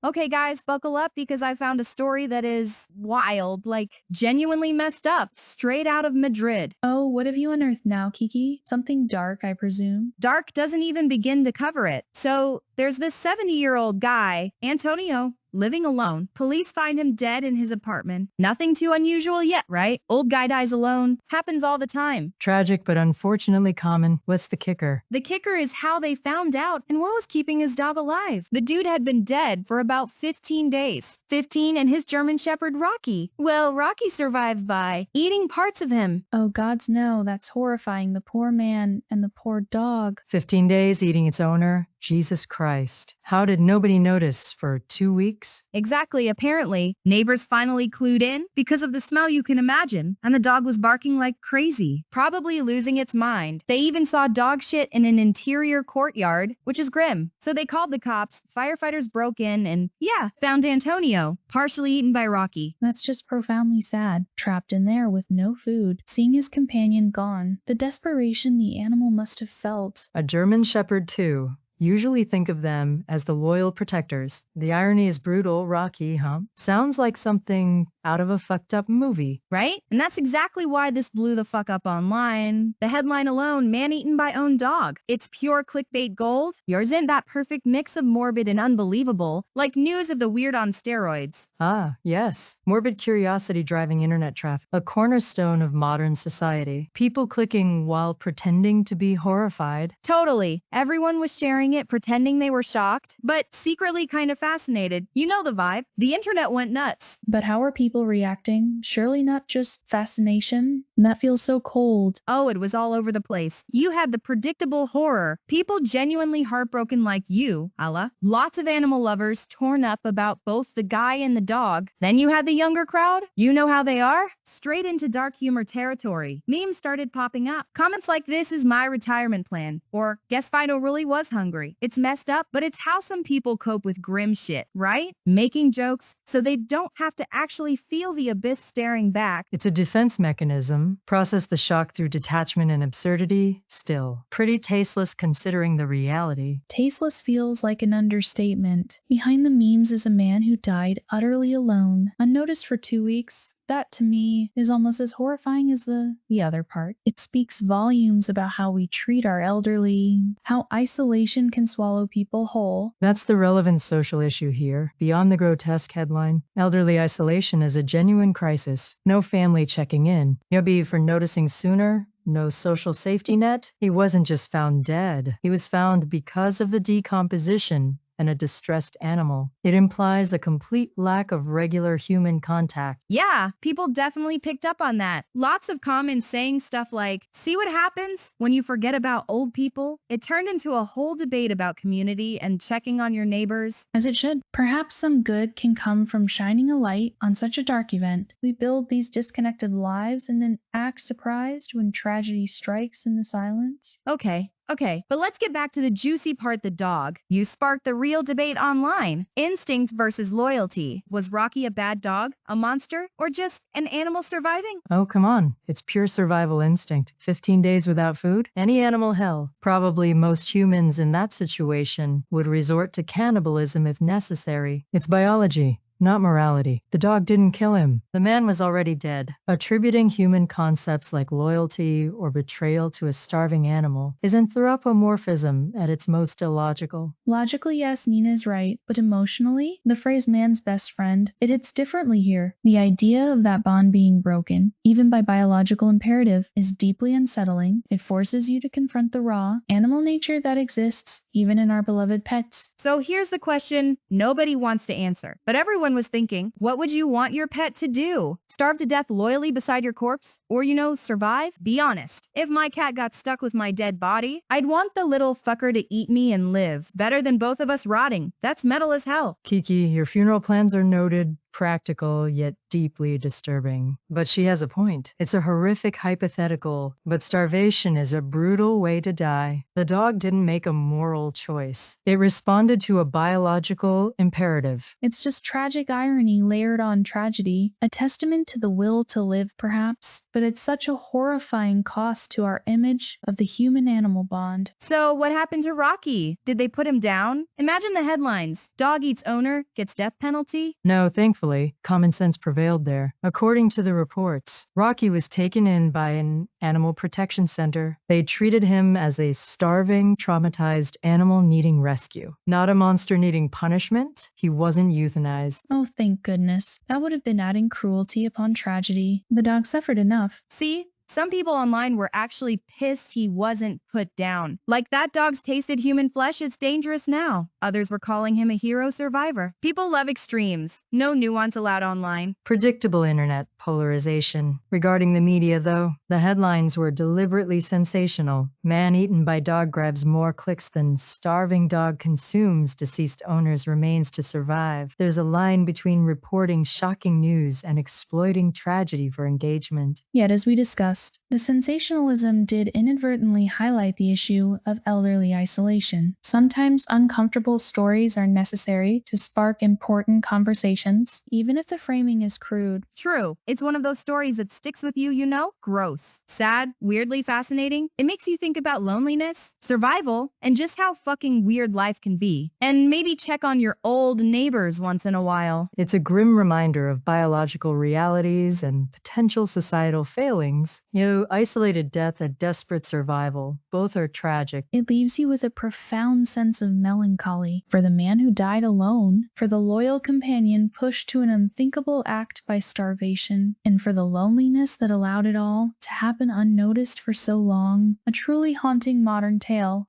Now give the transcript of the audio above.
Okay, guys, buckle up because I found a story that is wild, like genuinely messed up, straight out of Madrid. Oh, what have you unearthed now, Kiki? Something dark, I presume? Dark doesn't even begin to cover it. So, there's this 70-year-old guy, Antonio, living alone. Police find him dead in his apartment. Nothing too unusual yet, right? Old guy dies alone. Happens all the time. Tragic, but unfortunately common. What's the kicker? The kicker is how they found out and what was keeping his dog alive. The dude had been dead for about 15 days. 15 and his German Shepherd Rocky. Well, Rocky survived by eating parts of him. Oh, gods no, that's horrifying. The poor man and the poor dog. 15 days eating its owner? Jesus Christ. How did nobody notice for 2 weeks? Exactly, apparently. Neighbors finally clued in because of the smell you can imagine, and the dog was barking like crazy, probably losing its mind. They even saw dog shit in an interior courtyard, which is grim. So they called the cops, firefighters broke in, and found Antonio, partially eaten by Rocky. That's just profoundly sad. Trapped in there with no food, seeing his companion gone. The desperation the animal must have felt. A German Shepherd too. Usually think of them as the loyal protectors. The irony is brutal. Rocky, huh? Sounds like something out of a fucked up movie. Right? And that's exactly why this blew the fuck up online. The headline alone, man eaten by own dog. It's pure clickbait gold. Yours isn't that perfect mix of morbid and unbelievable, like news of the weird on steroids. Ah, yes. Morbid curiosity driving internet traffic. A cornerstone of modern society. People clicking while pretending to be horrified. Totally. Everyone was sharing it, pretending they were shocked, but secretly kind of fascinated. You know the vibe. The internet went nuts. But how are people reacting? Surely not just fascination? That feels so cold. Oh, it was all over the place. You had the predictable horror. People genuinely heartbroken like you, Allah. Lots of animal lovers torn up about both the guy and the dog. Then you had the younger crowd. You know how they are? Straight into dark humor territory. Memes started popping up. Comments like, "This is my retirement plan," or "Guess Fido really was hungry." It's messed up, but it's how some people cope with grim shit, right? Making jokes so they don't have to actually feel the abyss staring back. It's a defense mechanism. Process the shock through detachment and absurdity. Still, pretty tasteless considering the reality. Tasteless feels like an understatement. Behind the memes is a man who died utterly alone, unnoticed for 2 weeks. That, to me, is almost as horrifying as the other part. It speaks volumes about how we treat our elderly, how isolation can swallow people whole. That's the relevant social issue here. Beyond the grotesque headline, elderly isolation is a genuine crisis. No family checking in. Maybe for noticing sooner. No social safety net. He wasn't just found dead. He was found because of the decomposition and a distressed animal. It implies a complete lack of regular human contact. Yeah, people definitely picked up on that. Lots of comments saying stuff like, "See what happens when you forget about old people?" It turned into a whole debate about community and checking on your neighbors. As it should. Perhaps some good can come from shining a light on such a dark event. We build these disconnected lives and then act surprised when tragedy strikes in the silence. Okay, but let's get back to the juicy part, the dog. You sparked the real debate online. Instinct versus loyalty. Was Rocky a bad dog, a monster, or just an animal surviving? Oh, come on. It's pure survival instinct. 15 days without food? Any animal, hell. Probably most humans in that situation would resort to cannibalism if necessary. It's biology. Not morality. The dog didn't kill him. The man was already dead. Attributing human concepts like loyalty or betrayal to a starving animal is anthropomorphism at its most illogical. Logically, yes, Nina's right, but emotionally, the phrase man's best friend, it hits differently here. The idea of that bond being broken, even by biological imperative, is deeply unsettling. It forces you to confront the raw, animal nature that exists, even in our beloved pets. So here's the question nobody wants to answer, but everyone was thinking, what would you want your pet to do? Starve to death loyally beside your corpse? Or, survive? Be honest. If my cat got stuck with my dead body, I'd want the little fucker to eat me and live. Better than both of us rotting. That's metal as hell. Kiki, your funeral plans are noted, practical, yet deeply disturbing. But she has a point. It's a horrific hypothetical, but starvation is a brutal way to die. The dog didn't make a moral choice. It responded to a biological imperative. It's just tragic irony layered on tragedy, a testament to the will to live, perhaps, but it's such a horrifying cost to our image of the human-animal bond. So what happened to Rocky? Did they put him down? Imagine the headlines. Dog eats owner, gets death penalty. No, thankfully, common sense prevailed there. According to the reports, Rocky was taken in by an animal protection center. They treated him as a starving, traumatized animal needing rescue, not a monster needing punishment. He wasn't euthanized. Oh, thank goodness. That would have been adding cruelty upon tragedy. The dog suffered enough. See? Some people online were actually pissed he wasn't put down. Like that dog's tasted human flesh is dangerous now. Others were calling him a hero survivor. People love extremes. No nuance allowed online. Predictable internet polarization. Regarding the media, though, the headlines were deliberately sensational. Man eaten by dog grabs more clicks than starving dog consumes deceased owner's remains to survive. There's a line between reporting shocking news and exploiting tragedy for engagement. Yet, as we discussed, the sensationalism did inadvertently highlight the issue of elderly isolation. Sometimes uncomfortable stories are necessary to spark important conversations, even if the framing is crude. True. It's one of those stories that sticks with you, you know? Gross. Sad, weirdly fascinating. It makes you think about loneliness, survival, and just how fucking weird life can be. And maybe check on your old neighbors once in a while. It's a grim reminder of biological realities and potential societal failings. Isolated death and desperate survival. Both are tragic. It leaves you with a profound sense of melancholy for the man who died alone, for the loyal companion pushed to an unthinkable act by starvation, and for the loneliness that allowed it all to happen unnoticed for so long. A truly haunting modern tale,